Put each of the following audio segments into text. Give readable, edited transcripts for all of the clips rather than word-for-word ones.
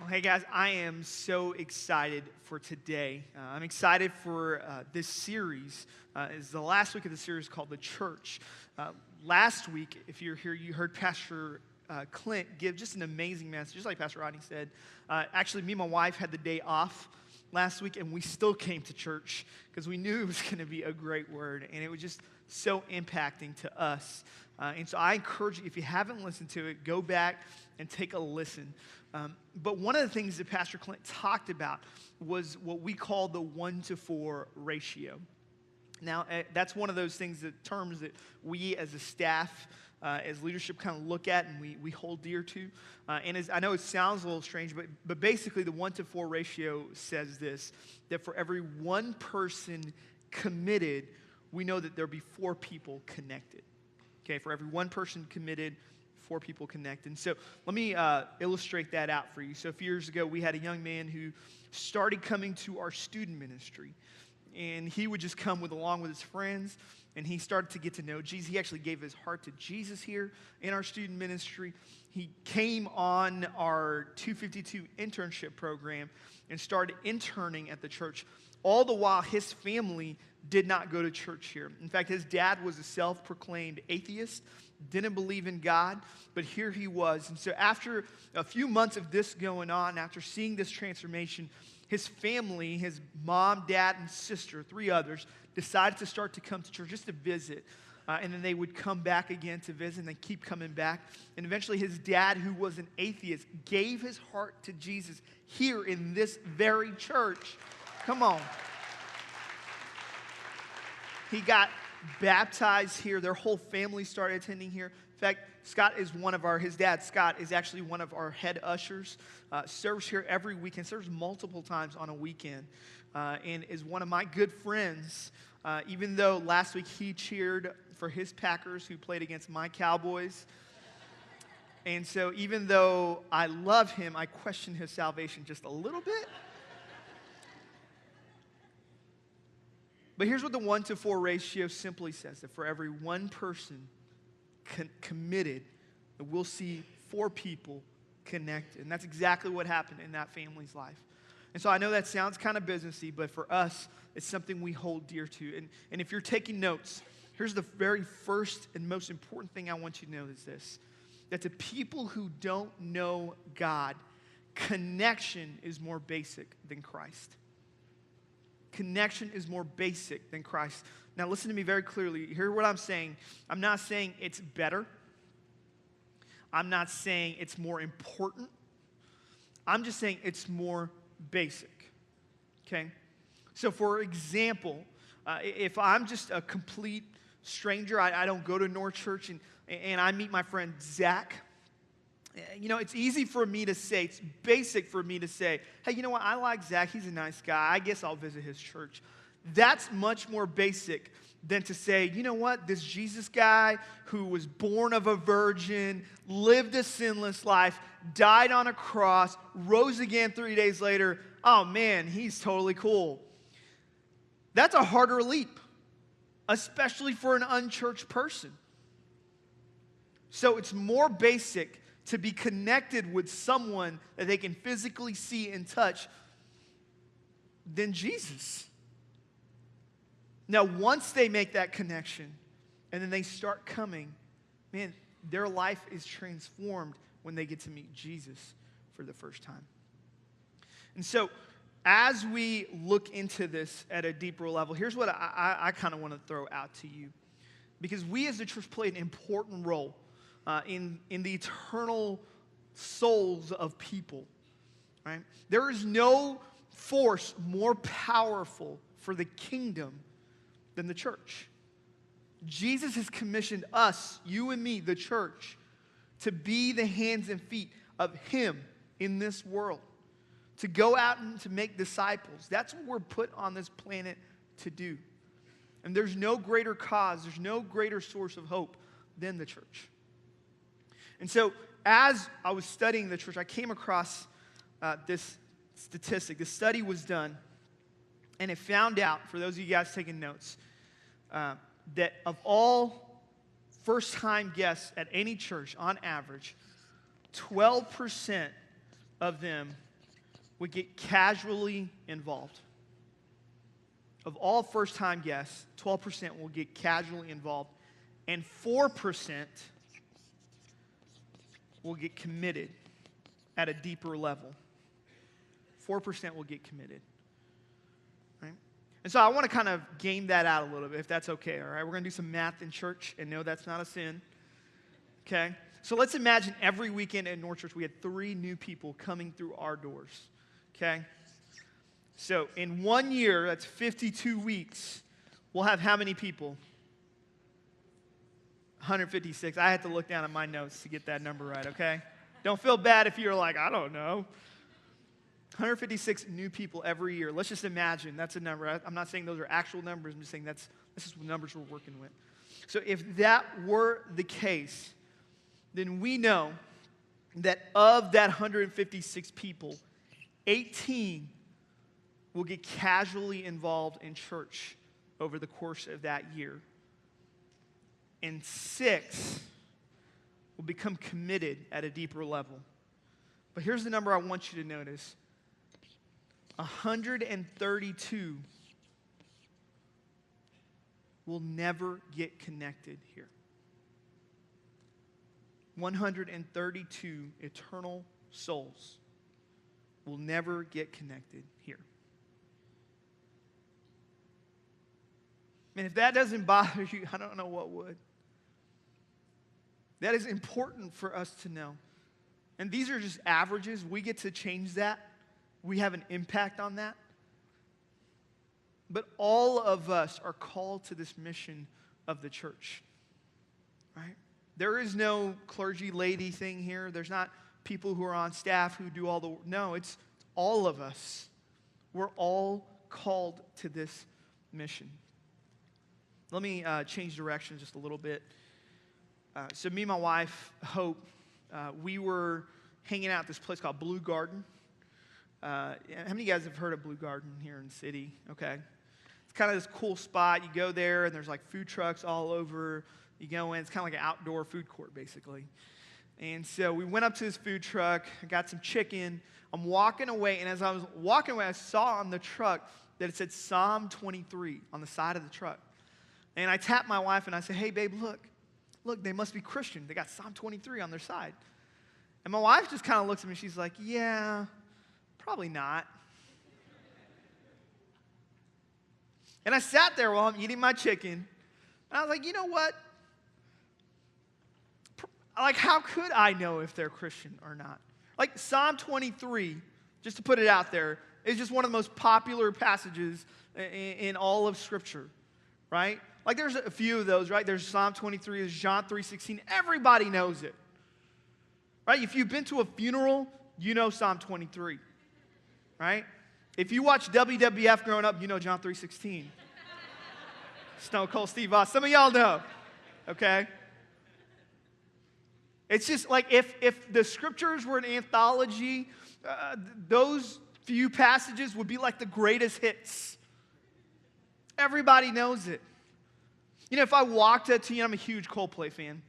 Well, hey guys, I am so excited for today. I'm excited for this series. It's the last week of the series called The Church. Last week, if you're here, you heard Pastor Clint give just an amazing message, just like Pastor Rodney said. Actually, me and my wife had the day off last week, and we still came to church because we knew it was going to be a great word, and it was just so impacting to us. And so I encourage you, if you haven't listened to it, go back and take a listen. But one of the things that Pastor Clint talked about was what we call the 1-to-4 ratio. Now, that's one of those things, terms that we as a staff, as leadership kind of look at and we hold dear to. I know it sounds a little strange, but basically the 1-to-4 ratio says this, that for every one person committed, we know that there'll be 4 people connected. Okay, for every one person committed, 4 people connect. And so let me illustrate that out for you. So a few years ago, we had a young man who started coming to our student ministry. And he would just come along with his friends, and he started to get to know Jesus. He actually gave his heart to Jesus here in our student ministry. He came on our 252 internship program and started interning at the church, all the while his family did not go to church here. In fact, his dad was a self-proclaimed atheist, didn't believe in God, but here he was. And so after a few months of this going on, after seeing this transformation, his family, his mom, dad, and sister, 3 others, decided to start to come to church just to visit. And then they would come back again to visit, and they keep coming back. And eventually his dad, who was an atheist, gave his heart to Jesus here in this very church. Come on. He got baptized here. Their whole family started attending here. In fact, his dad, Scott, is actually one of our head ushers. Serves here every weekend, serves multiple times on a weekend, and is one of my good friends. Even though last week he cheered for his Packers, who played against my Cowboys. And so even though I love him, I question his salvation just a little bit. But here's what the 1-to-4 ratio simply says, that for every one person committed, we'll see 4 people connected. And that's exactly what happened in that family's life. And so I know that sounds kind of businessy, but for us, it's something we hold dear to. And if you're taking notes, here's the very first and most important thing I want you to know is this, that to people who don't know God, connection is more basic than Christ. Connection is more basic than Christ. Now listen to me very clearly. Hear what I'm saying. I'm not saying it's better. I'm not saying it's more important. I'm just saying it's more basic. Okay? So for example, if I'm just a complete stranger, I don't go to North Church, and I meet my friend Zach, you know, it's easy for me to say, it's basic for me to say, hey, you know what, I like Zach, he's a nice guy, I guess I'll visit his church. That's much more basic than to say, you know what, this Jesus guy who was born of a virgin, lived a sinless life, died on a cross, rose again 3 days later, oh man, he's totally cool. That's a harder leap, especially for an unchurched person. So it's more basic to be connected with someone that they can physically see and touch than Jesus. Now, once they make that connection and then they start coming, man, their life is transformed when they get to meet Jesus for the first time. And so, as we look into this at a deeper level, here's what I kind of want to throw out to you. Because we as the church play an important role in the eternal souls of people, right? There is no force more powerful for the kingdom than the church. Jesus has commissioned us, you and me, the church, to be the hands and feet of Him in this world, to go out and to make disciples. That's what we're put on this planet to do. And there's no greater cause, there's no greater source of hope than the church. And so, as I was studying the church, I came across this statistic. This study was done, and it found out, for those of you guys taking notes, that of all first-time guests at any church, on average, 12% of them would get casually involved. Of all first-time guests, 12% will get casually involved, and 4% will get committed at a deeper level. 4% will get committed. Right? And so I want to kind of game that out a little bit, if that's okay, all right? We're going to do some math in church, and no, that's not a sin. Okay? So let's imagine every weekend at North Church we had 3 new people coming through our doors. Okay? So in 1 year, that's 52 weeks, we'll have how many people? 156. I had to look down at my notes to get that number right, okay? Don't feel bad if you're like, I don't know. 156 new people every year. Let's just imagine that's a number. I'm not saying those are actual numbers. I'm just saying this is the numbers we're working with. So if that were the case, then we know that of that 156 people, 18 will get casually involved in church over the course of that year. And 6 will become committed at a deeper level. But here's the number I want you to notice. 132 will never get connected here. 132 eternal souls will never get connected here. And if that doesn't bother you, I don't know what would. That is important for us to know. And these are just averages. We get to change that. We have an impact on that. But all of us are called to this mission of the church. Right? There is no clergy lady thing here. There's not people who are on staff who do all the... No, it's all of us. We're all called to this mission. Let me change direction just a little bit. So me and my wife, Hope, we were hanging out at this place called Blue Garden. How many of you guys have heard of Blue Garden here in the city? Okay. It's kind of this cool spot. You go there, and there's like food trucks all over. You go in. It's kind of like an outdoor food court, basically. And so we went up to this food truck. I got some chicken. I'm walking away, and as I was walking away, I saw on the truck that it said Psalm 23 on the side of the truck. And I tapped my wife, and I said, hey, babe, look, they must be Christian. They got Psalm 23 on their side. And my wife just kind of looks at me. She's like, yeah, probably not. And I sat there while I'm eating my chicken. And I was like, you know what? Like, how could I know if they're Christian or not? Like, Psalm 23, just to put it out there, is just one of the most popular passages in all of Scripture, right? Like, there's a few of those, right? There's Psalm 23, there's John 3:16. Everybody knows it, right? If you've been to a funeral, you know Psalm 23, right? If you watch WWF growing up, you know John 3:16. Stone Cold Steve Austin. Some of y'all know, okay? It's just like if the Scriptures were an anthology, those few passages would be like the greatest hits. Everybody knows it. You know, if I walked up to you, I'm a huge Coldplay fan.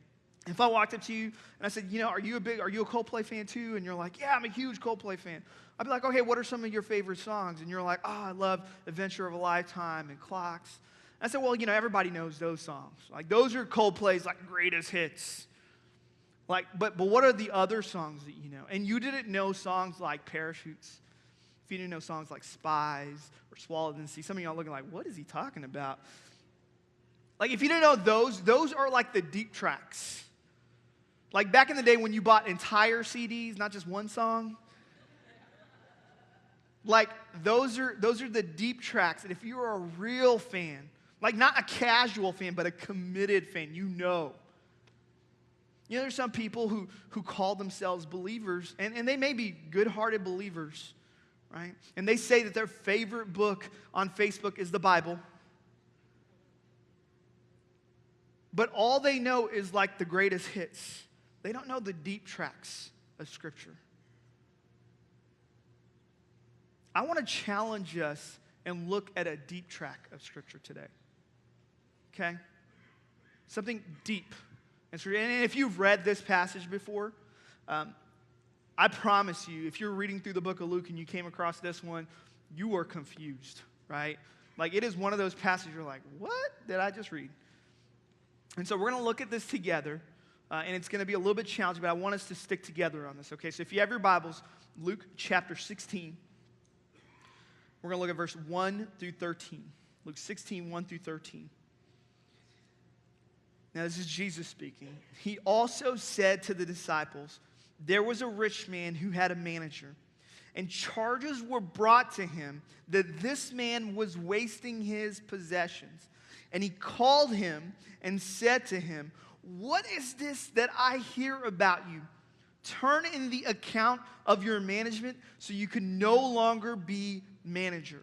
If I walked up to you and I said, you know, are you a Coldplay fan too? And you're like, yeah, I'm a huge Coldplay fan. I'd be like, okay, what are some of your favorite songs? And you're like, oh, I love Adventure of a Lifetime and Clocks. I said, well, you know, everybody knows those songs. Like, those are Coldplay's like greatest hits. Like, but what are the other songs that you know? And you didn't know songs like Parachutes. If you didn't know songs like Spies or Swallowed in the Sea, some of y'all looking like, what is he talking about? Like, if you didn't know those are like the deep tracks. Like back in the day when you bought entire CDs, not just one song. Like, those are the deep tracks. And if you're a real fan, like not a casual fan, but a committed fan, you know. You know, there's some people who call themselves believers, and they may be good-hearted believers, right? And they say that their favorite book on Facebook is the Bible. But all they know is like the greatest hits. They don't know the deep tracks of Scripture. I want to challenge us and look at a deep track of Scripture today. Okay? Something deep. And if you've read this passage before, I promise you, if you're reading through the book of Luke and you came across this one, you are confused, right? Like, it is one of those passages you're like, what did I just read? And so we're going to look at this together, and it's going to be a little bit challenging, but I want us to stick together on this, okay? So if you have your Bibles, Luke chapter 16, we're going to look at verse 1 through 13. Luke 16, 1 through 13. Now, this is Jesus speaking. He also said to the disciples, there was a rich man who had a manager, and charges were brought to him that this man was wasting his possessions. And he called him and said to him, what is this that I hear about you? Turn in the account of your management so you can no longer be manager.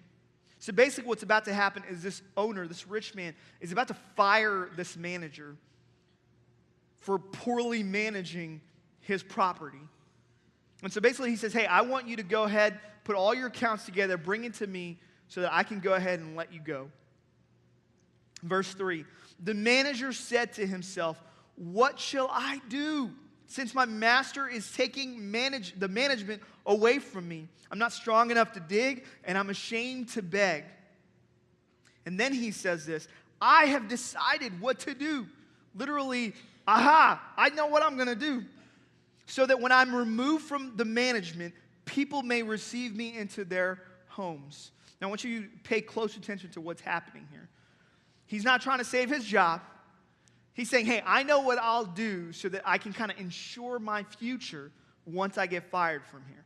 So basically what's about to happen is this owner, this rich man, is about to fire this manager for poorly managing his property. And so basically he says, hey, I want you to go ahead, put all your accounts together, bring it to me so that I can go ahead and let you go. Verse 3, the manager said to himself, what shall I do since my master is taking the management away from me? I'm not strong enough to dig, and I'm ashamed to beg. And then he says this, I have decided what to do. Literally, I know what I'm going to do. So that when I'm removed from the management, people may receive me into their homes. Now, I want you to pay close attention to what's happening here. He's not trying to save his job. He's saying, hey, I know what I'll do so that I can kind of ensure my future once I get fired from here.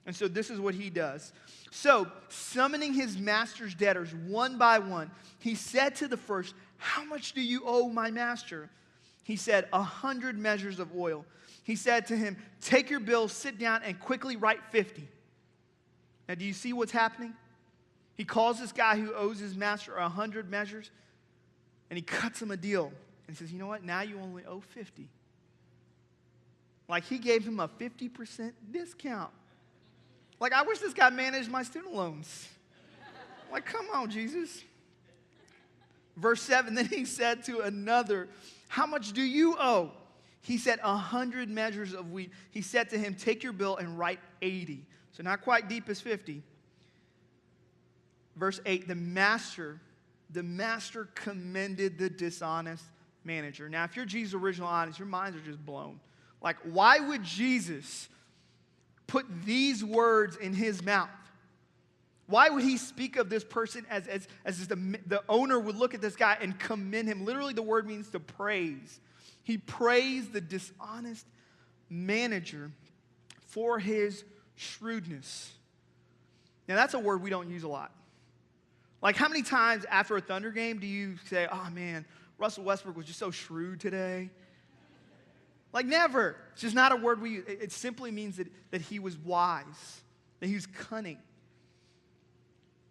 And so this is what he does. So, summoning his master's debtors one by one, he said to the first, how much do you owe my master? He said, 100 measures of oil. He said to him, take your bill, sit down, and quickly write 50. Now, do you see what's happening? He calls this guy who owes his master 100 measures, and he cuts him a deal. And he says, you know what? Now you only owe 50. Like, he gave him a 50% discount. Like, I wish this guy managed my student loans. Like, come on, Jesus. Verse 7, then he said to another, how much do you owe? He said, 100 measures of wheat. He said to him, take your bill and write 80. So not quite deep as 50. Verse 8, the master commended the dishonest manager. Now, if you're Jesus' original audience, your minds are just blown. Like, why would Jesus put these words in his mouth? Why would he speak of this person as the owner would look at this guy and commend him? Literally, the word means to praise. He praised the dishonest manager for his shrewdness. Now, that's a word we don't use a lot. Like, how many times after a Thunder game do you say, oh, man, Russell Westbrook was just so shrewd today? Like, never. It's just not a word we use. It simply means that he was wise, that he was cunning.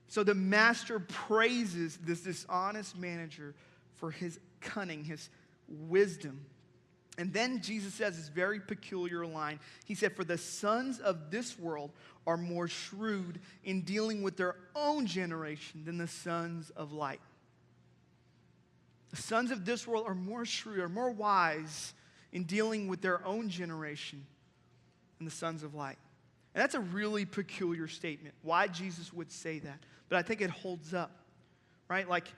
So the master praises this dishonest manager for his cunning, his wisdom. And then Jesus says this very peculiar line. He said, for the sons of this world are more shrewd in dealing with their own generation than the sons of light. The sons of this world are more shrewd, are more wise in dealing with their own generation than the sons of light. And that's a really peculiar statement, why Jesus would say that. But I think it holds up, right? Like,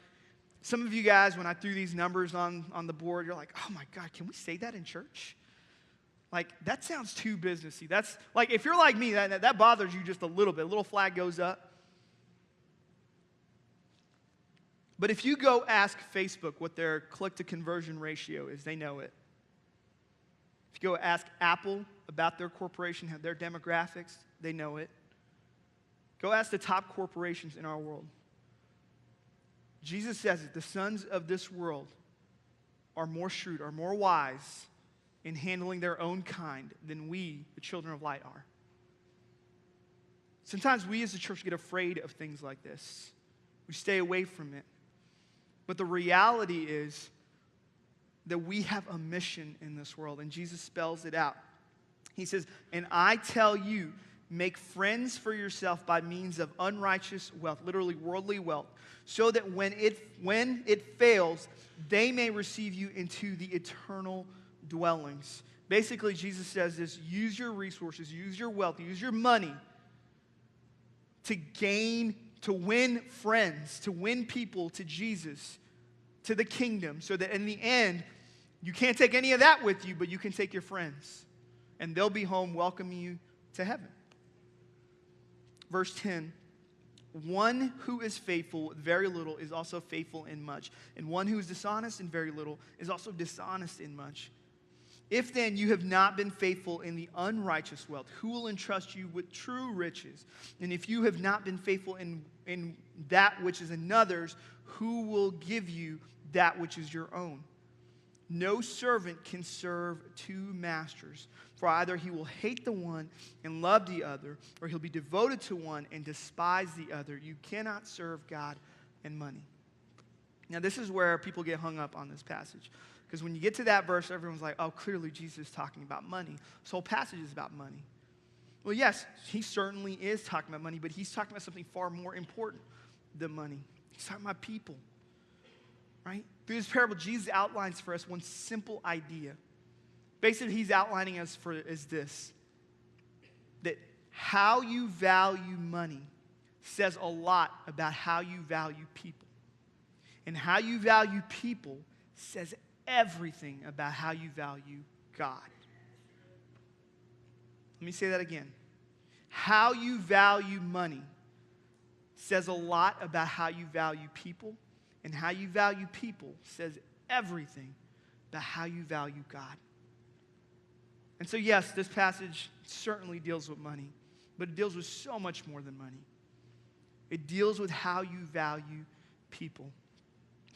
some of you guys, when I threw these numbers on the board, you're like, oh my God, can we say that in church? Like, that sounds too businessy. That's, like, if you're like me, that bothers you just a little bit. A little flag goes up. But if you go ask Facebook what their click-to-conversion ratio is, they know it. If you go ask Apple about their corporation, their demographics, they know it. Go ask the top corporations in our world. Jesus says that the sons of this world are more shrewd, are more wise in handling their own kind than we, the children of light, are. Sometimes we as a church get afraid of things like this. We stay away from it. But the reality is that we have a mission in this world, and Jesus spells it out. He says, and I tell you, make friends for yourself by means of unrighteous wealth, literally worldly wealth, so that when it fails, they may receive you into the eternal dwellings Basically, Jesus says this: use your resources, use your wealth, use your money to win friends, to win people to Jesus, to the kingdom, so that in the end, you can't take any of that with you, but you can take your friends, and they'll be home welcoming you to heaven. Verse 10, one who is faithful with very little is also faithful in much, and one who is dishonest in very little is also dishonest in much. If then you have not been faithful in the unrighteous wealth, who will entrust you with true riches? And if you have not been faithful in that which is another's, who will give you that which is your own? No servant can serve two masters, for either he will hate the one and love the other, or he'll be devoted to one and despise the other. You cannot serve God and money. Now, this is where people get hung up on this passage. Because when you get to that verse, everyone's like, oh, clearly Jesus is talking about money. This whole passage is about money. Well, yes, he certainly is talking about money, but he's talking about something far more important than money. He's talking about people, right? Through this parable, Jesus outlines for us one simple idea. Basically, he's outlining us for is this: that how you value money says a lot about how you value people. And how you value people says everything about how you value God. Let me say that again. How you value money says a lot about how you value people, and how you value people says everything about how you value God. And so, yes, this passage certainly deals with money, but it deals with so much more than money. It deals with how you value people.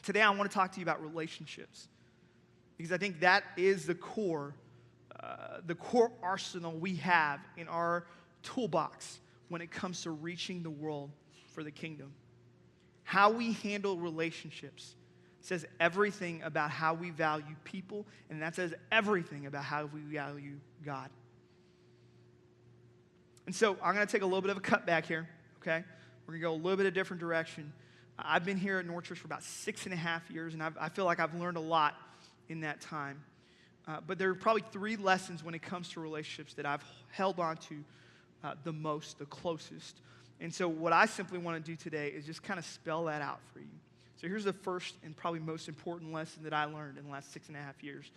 Today, I want to talk to you about relationships, because I think that is the core arsenal we have in our toolbox when it comes to reaching the world for the kingdom. How we handle relationships says everything about how we value people, and that says everything about how we value God. And so I'm going to take a little bit of a cutback here, okay? We're going to go a little bit of a different direction. I've been here at North Church for about 6.5 years, and I feel like I've learned a lot in that time. But there are probably 3 lessons when it comes to relationships that I've held on to the most, the closest. And so what I simply want to do today is just kind of spell that out for you. So here's the first and probably most important lesson that I learned in the last 6.5 years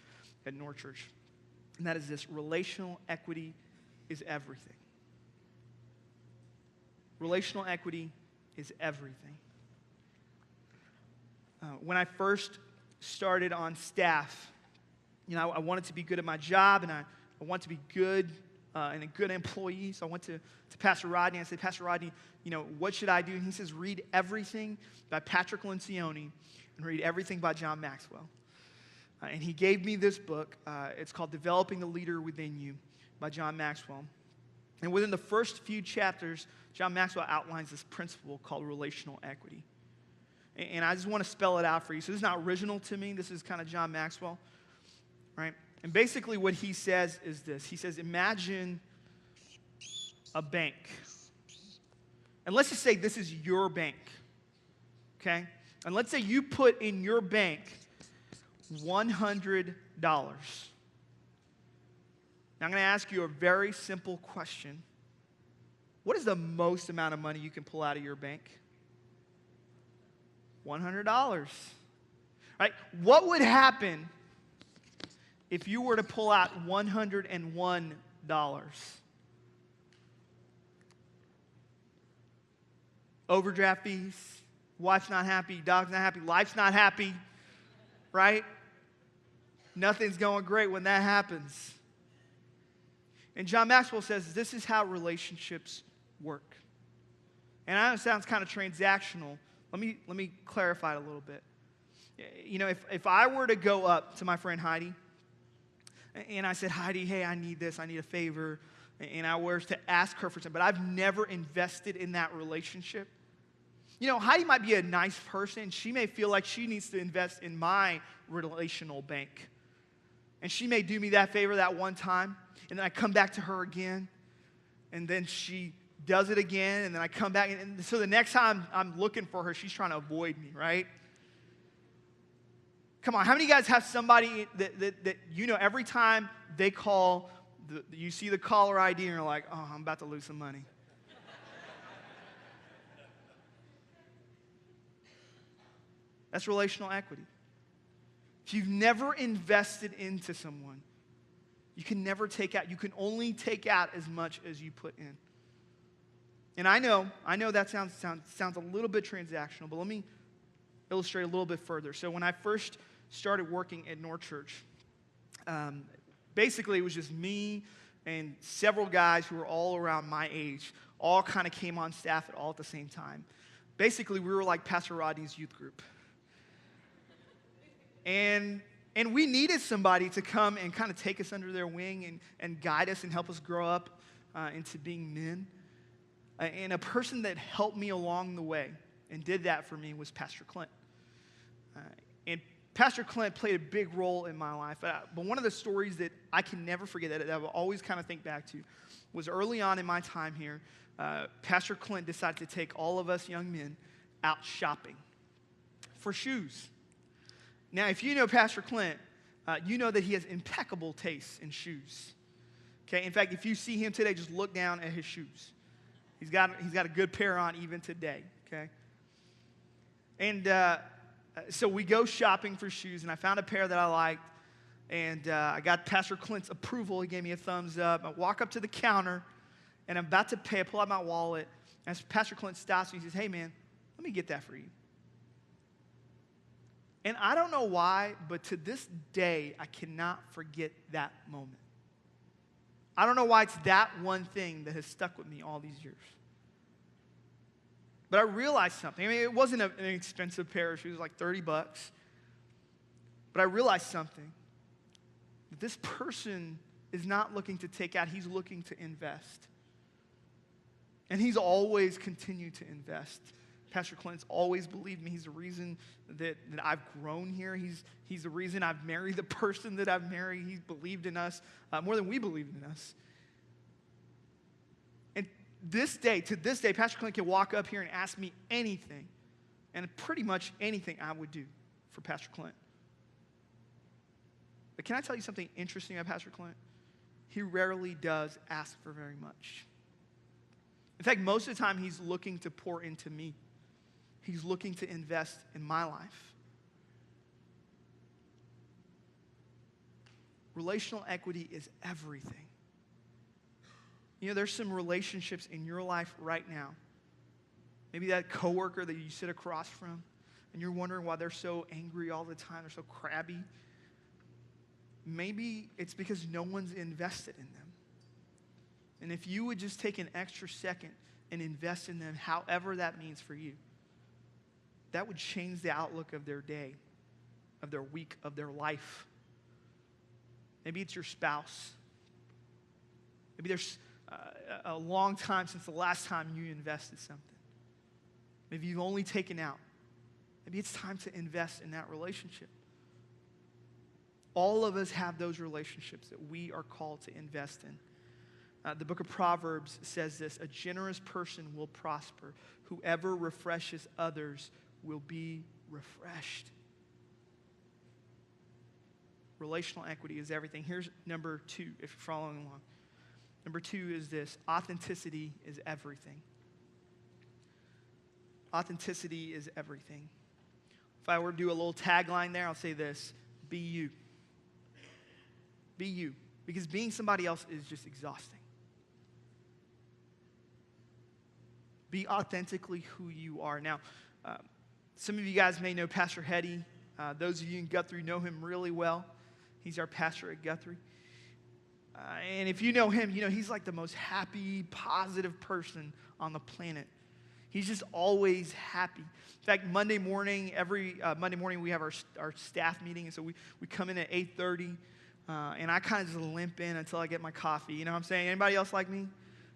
at North Church. And that is this: relational equity is everything. Relational equity is everything. When I first started on staff, I wanted to be good at my job, and I want to be good and a good employee. So I went to Pastor Rodney. I said, Pastor Rodney, what should I do? And he says, read everything by Patrick Lencioni and read everything by John Maxwell. And he gave me this book. It's called Developing the Leader Within You by John Maxwell. And within the first few chapters, John Maxwell outlines this principle called relational equity. And I just want to spell it out for you. So this is not original to me. This is kind of John Maxwell, right? And basically what he says is this. He says, imagine a bank. And let's just say this is your bank, okay? And let's say you put in your bank $100. Now I'm going to ask you a very simple question. What is the most amount of money you can pull out of your bank? $100. Right? What would happen if you were to pull out $101? Overdraft fees, wife's not happy, dog's not happy, life's not happy, right? Nothing's going great when that happens. And John Maxwell says this is how relationships work. And I know it sounds kind of transactional. Let me clarify it a little bit. If I were to go up to my friend Heidi, and I said, Heidi, hey, I need this, I need a favor, and I were to ask her for something, but I've never invested in that relationship. Heidi might be a nice person. She may feel like she needs to invest in my relational bank. And she may do me that favor that one time, and then I come back to her again, and then she does it again, and then I come back, and so the next time I'm looking for her, she's trying to avoid me, right? Come on, how many of you guys have somebody that you know every time they call, you see the caller ID and you're like, oh, I'm about to lose some money. That's relational equity. If you've never invested into someone, you can never take out, you can only take out as much as you put in. And I know that sounds a little bit transactional, but let me illustrate a little bit further. So when I first started working at North Church, basically it was just me and several guys who were all around my age, all kind of came on staff all at the same time. Basically, we were like Pastor Rodney's youth group. And we needed somebody to come and kind of take us under their wing and guide us and help us grow up into being men. And a person that helped me along the way and did that for me was Pastor Clint. And Pastor Clint played a big role in my life. But one of the stories that I can never forget, that I will always kind of think back to, was early on in my time here, Pastor Clint decided to take all of us young men out shopping for shoes. Now, if you know Pastor Clint, you know that he has impeccable taste in shoes. Okay, in fact, if you see him today, just look down at his shoes. He's got a good pair on even today. Okay, and so we go shopping for shoes, and I found a pair that I liked, and I got Pastor Clint's approval. He gave me a thumbs up. I walk up to the counter, and I'm about to pay. I pull out my wallet, and Pastor Clint stops me. He says, "Hey, man, let me get that for you." And I don't know why, but to this day, I cannot forget that moment. I don't know why it's that one thing that has stuck with me all these years. But I realized something. I mean, it wasn't an expensive pair of shoes, like $30. But I realized something. That this person is not looking to take out, he's looking to invest. And he's always continued to invest. Pastor Clint's always believed me. He's the reason that I've grown here. He's the reason I've married the person that I've married. He's believed in us more than we believed in us. And to this day, Pastor Clint can walk up here and ask me anything, and pretty much anything I would do for Pastor Clint. But can I tell you something interesting about Pastor Clint? He rarely does ask for very much. In fact, most of the time, he's looking to pour into me. He's looking to invest in my life. Relational equity is everything. You know, there's some relationships in your life right now. Maybe that coworker that you sit across from, and you're wondering why they're so angry all the time, they're so crabby. Maybe it's because no one's invested in them. And if you would just take an extra second and invest in them, however that means for you, that would change the outlook of their day, of their week, of their life. Maybe it's your spouse. Maybe there's a long time since the last time you invested something. Maybe you've only taken out. Maybe it's time to invest in that relationship. All of us have those relationships that we are called to invest in. The book of Proverbs says this: a generous person will prosper. Whoever refreshes others will be refreshed. Relational equity is everything. Here's number 2, if you're following along. Number 2 is this: authenticity is everything. Authenticity is everything. If I were to do a little tagline there, I'll say this: be you. Be you. Because being somebody else is just exhausting. Be authentically who you are. Now, some of you guys may know Pastor Hetty. Those of you in Guthrie know him really well. He's our pastor at Guthrie. And if you know him, you know he's like the most happy, positive person on the planet. He's just always happy. In fact, Monday morning, every Monday morning we have our staff meeting. And so we come in at 8:30. And I kind of just limp in until I get my coffee. You know what I'm saying? Anybody else like me?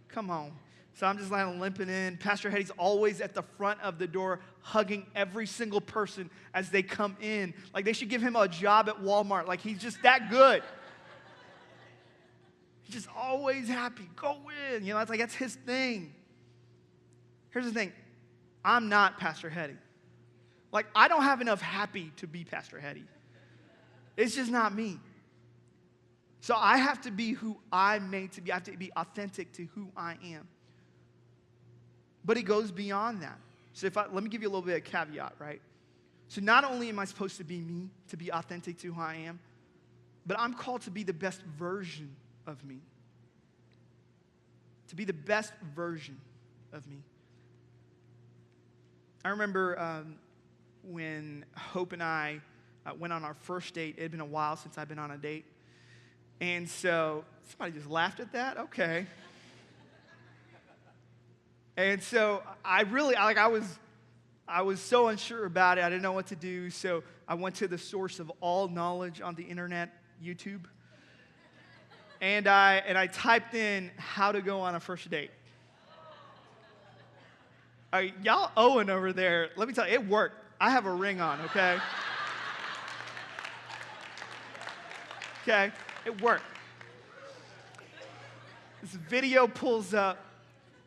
Come on. So I'm just like limping in. Pastor Hetty's always at the front of the door hugging every single person as they come in. Like they should give him a job at Walmart. Like he's just that good. He's just always happy. Go in. You know, it's like that's his thing. Here's the thing. I'm not Pastor Hetty. Like I don't have enough happy to be Pastor Hetty. It's just not me. So I have to be who I'm made to be. I have to be authentic to who I am. But it goes beyond that. So let me give you a little bit of caveat, right? So not only am I supposed to be me, to be authentic to who I am, but I'm called to be the best version of me. To be the best version of me. I remember when Hope and I went on our first date. It had been a while since I'd been on a date. And so, somebody just laughed at that? Okay. And so, I was so unsure about it. I didn't know what to do. So, I went to the source of all knowledge on the internet, YouTube. And I typed in how to go on a first date. Y'all Owen over there, let me tell you, it worked. I have a ring on, okay? Okay, it worked. This video pulls up,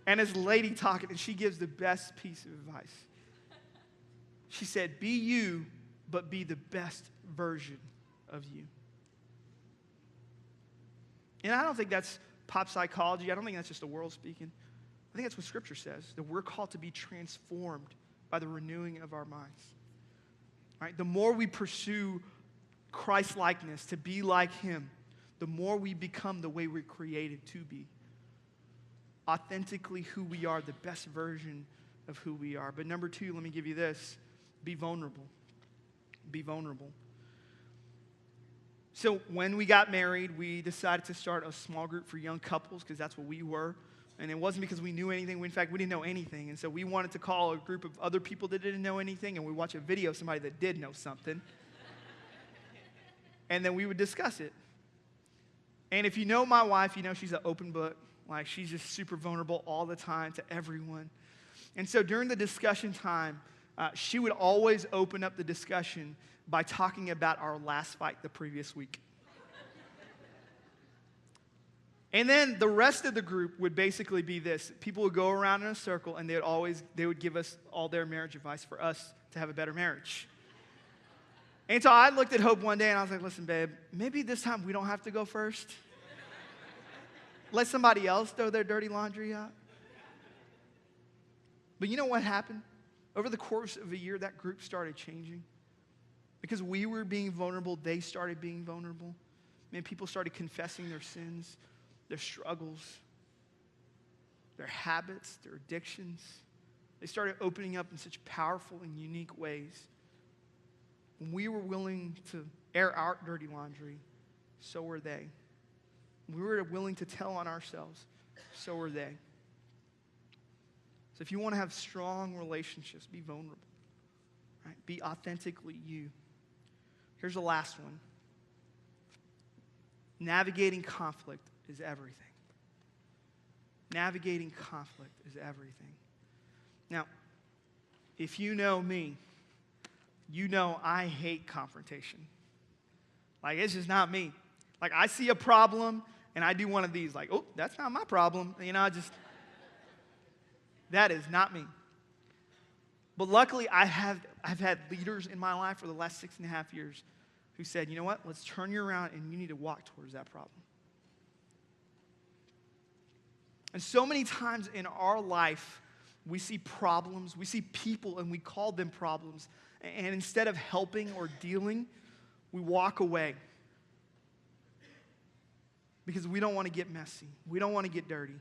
and this lady talking, and she gives the best piece of advice. She said, be you, but be the best version of you. And I don't think that's pop psychology. I don't think that's just the world speaking. I think that's what Scripture says, that we're called to be transformed by the renewing of our minds. Right? The more we pursue Christ-likeness, to be like Him, the more we become the way we're created to be. Authentically who we are, the best version of who we are. But number 2, let me give you this. Be vulnerable. Be vulnerable. So when we got married, we decided to start a small group for young couples because that's what we were. And it wasn't because we knew anything. In fact, we didn't know anything. And so we wanted to call a group of other people that didn't know anything, and we watch a video of somebody that did know something. And then we would discuss it. And if you know my wife, you know she's an open book. Like, she's just super vulnerable all the time to everyone. And so during the discussion time, she would always open up the discussion by talking about our last fight the previous week. And then the rest of the group would basically be this. People would go around in a circle, and they would give us all their marriage advice for us to have a better marriage. And so I looked at Hope one day, and I was like, listen, babe, maybe this time we don't have to go first. Let somebody else throw their dirty laundry out. But you know what happened? Over the course of a year, that group started changing. Because we were being vulnerable, they started being vulnerable. Man, people started confessing their sins, their struggles, their habits, their addictions. They started opening up in such powerful and unique ways. When we were willing to air our dirty laundry, so were they. When we were willing to tell on ourselves, so were they. So if you want to have strong relationships, be vulnerable. Right? Be authentically you. Here's the last one. Navigating conflict is everything. Navigating conflict is everything. Now, if you know me, you know I hate confrontation. Like, it's just not me. Like, I see a problem, and I do one of these, like, oh, that's not my problem. You know, that is not me. But luckily, I've had leaders in my life for the last 6.5 years who said, you know what, let's turn you around, and you need to walk towards that problem. And so many times in our life, we see problems, we see people, and we call them problems. And instead of helping or dealing, we walk away. Because we don't want to get messy. We don't want to get dirty.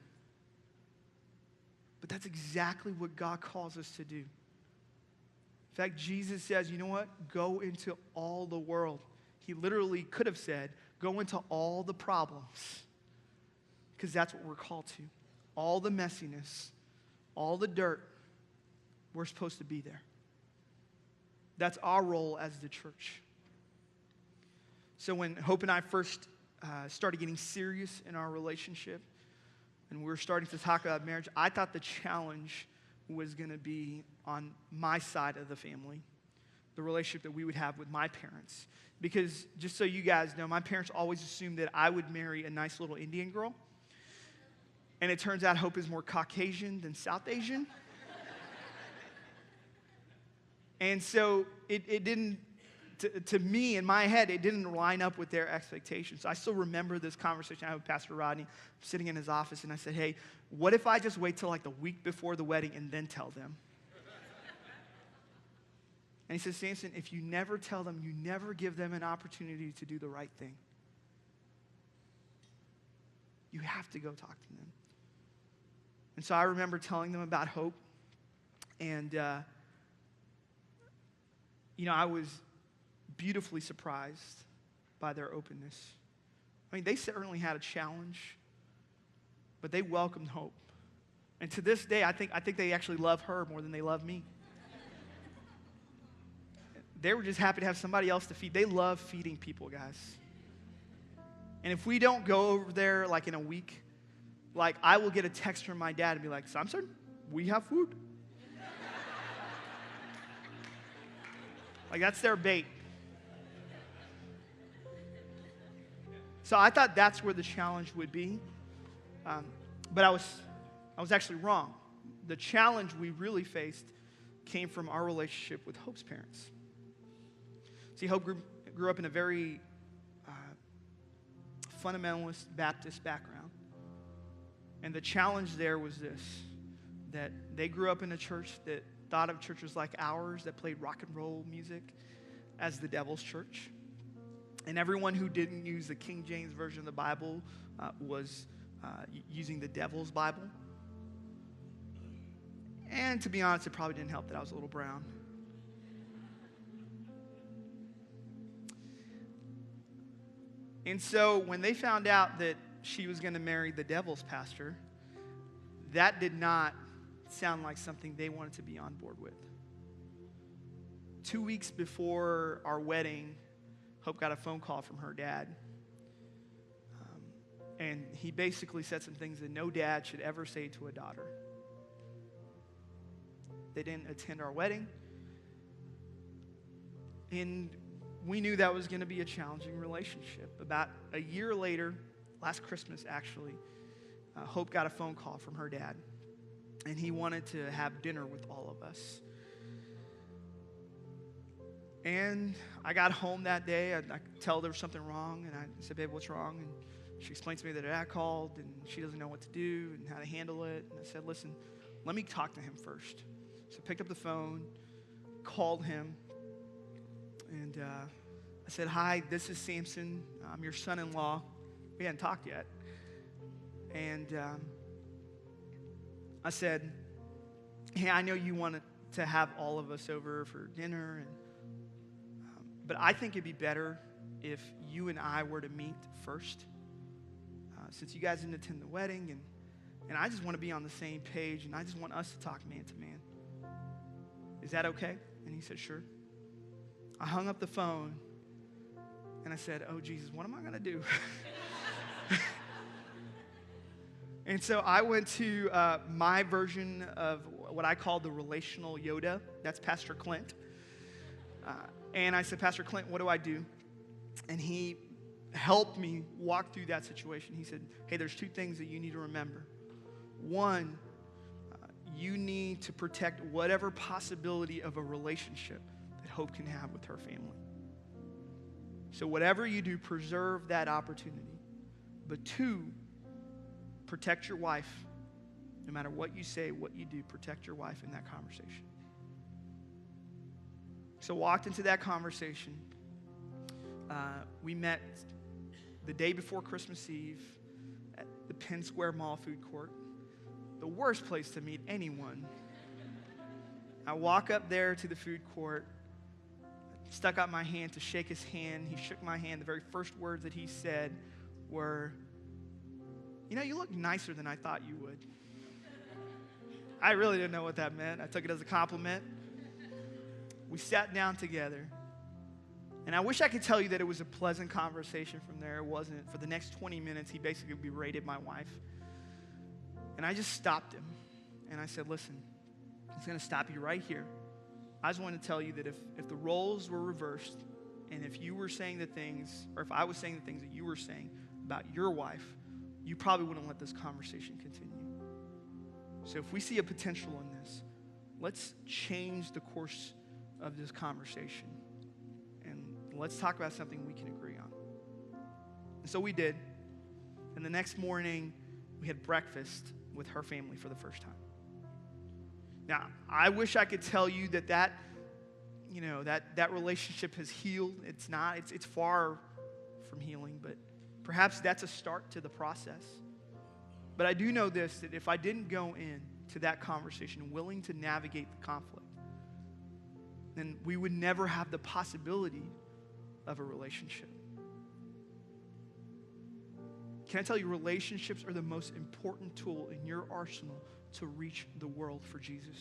But that's exactly what God calls us to do. In fact, Jesus says, you know what? Go into all the world. He literally could have said, go into all the problems. Because that's what we're called to. All the messiness, all the dirt, we're supposed to be there. That's our role as the church. So when Hope and I first started getting serious in our relationship, and we were starting to talk about marriage, I thought the challenge was going to be on my side of the family, the relationship that we would have with my parents. Because just so you guys know, my parents always assumed that I would marry a nice little Indian girl. And it turns out Hope is more Caucasian than South Asian. And so it didn't to me, in my head, it didn't line up with their expectations. So I still remember this conversation I had with Pastor Rodney, sitting in his office, and I said, hey, what if I just wait till like the week before the wedding and then tell them? And he said, Samson, if you never tell them, you never give them an opportunity to do the right thing. You have to go talk to them. And so I remember telling them about hope. And, I was beautifully surprised by their openness. I mean, they certainly had a challenge, but they welcomed hope. And to this day, I think they actually love her more than they love me. They were just happy to have somebody else to feed. They love feeding people, guys. And if we don't go over there like in a week, like I will get a text from my dad and be like, Samson, we have food. Like that's their bait. So I thought that's where the challenge would be. But I was actually wrong. The challenge we really faced came from our relationship with Hope's parents. See, Hope grew up in a very fundamentalist Baptist background. And the challenge there was this, that they grew up in a church that thought of churches like ours that played rock and roll music as the devil's church. And everyone who didn't use the King James Version of the Bible was using the devil's Bible. And to be honest, it probably didn't help that I was a little brown. And so when they found out that she was going to marry the devil's pastor, that did not sound like something they wanted to be on board with. 2 weeks before our wedding, Hope got a phone call from her dad. And he basically said some things that no dad should ever say to a daughter. They didn't attend our wedding. And we knew that was going to be a challenging relationship. About a year later, last Christmas actually, Hope got a phone call from her dad. And he wanted to have dinner with all of us. And I got home that day. I could tell there was something wrong. And I said, babe, what's wrong? And she explained to me that her dad called and she doesn't know what to do and how to handle it. And I said, listen, let me talk to him first. So I picked up the phone, called him. And I said, hi, this is Samson. I'm your son-in-law. We hadn't talked yet. And I said, hey, I know you wanted to have all of us over for dinner, but I think it'd be better if you and I were to meet first, since you guys didn't attend the wedding, and I just want to be on the same page, and I just want us to talk man to man. Is that okay? And he said, sure. I hung up the phone, and I said, oh, Jesus, what am I going to do? And so I went to my version of what I call the relational Yoda. That's Pastor Clint. And I said, Pastor Clint, what do I do? And he helped me walk through that situation. He said, hey, there's two things that you need to remember. One, you need to protect whatever possibility of a relationship that Hope can have with her family. So whatever you do, preserve that opportunity. But two, protect your wife. No matter what you say, what you do, protect your wife in that conversation. So walked into that conversation. We met the day before Christmas Eve at the Penn Square Mall food court. The worst place to meet anyone. I walk up there to the food court, stuck out my hand to shake his hand. He shook my hand. The very first words that he said were, you know, you look nicer than I thought you would. I really didn't know what that meant. I took it as a compliment. We sat down together. And I wish I could tell you that it was a pleasant conversation from there. It wasn't. For the next 20 minutes, he basically berated my wife. And I just stopped him. And I said, listen, I'm going to stop you right here. I just want to tell you that if the roles were reversed, and if you were saying the things, or if I was saying the things that you were saying about your wife, you probably wouldn't let this conversation continue. So if we see a potential in this, let's change the course of this conversation. And let's talk about something we can agree on. And so we did. And the next morning, we had breakfast with her family for the first time. Now, I wish I could tell you that relationship has healed. It's not. It's far from healing, but perhaps that's a start to the process. But I do know this, that if I didn't go into that conversation willing to navigate the conflict, then we would never have the possibility of a relationship. Can I tell you, relationships are the most important tool in your arsenal to reach the world for Jesus.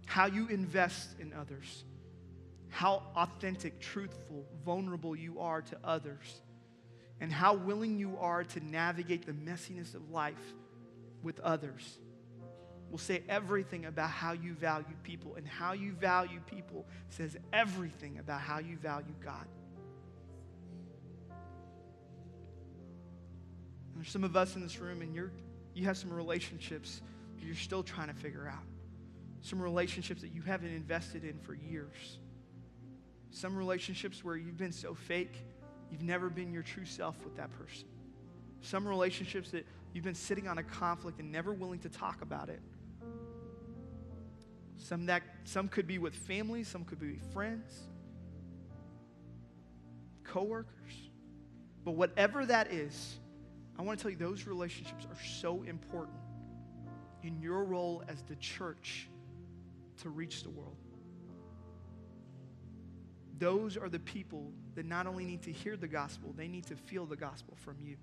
How you invest in others, how authentic, truthful, vulnerable you are to others, and how willing you are to navigate the messiness of life with others will say everything about how you value people, and how you value people says everything about how you value God. And there's some of us in this room, and you have some relationships that you're still trying to figure out. Some relationships that you haven't invested in for years. Some relationships where you've been so fake, you've never been your true self with that person. Some relationships that you've been sitting on a conflict and never willing to talk about it. Some could be with family, some could be with friends, coworkers. But whatever that is, I want to tell you those relationships are so important in your role as the church to reach the world. Those are the people that not only need to hear the gospel, they need to feel the gospel from you.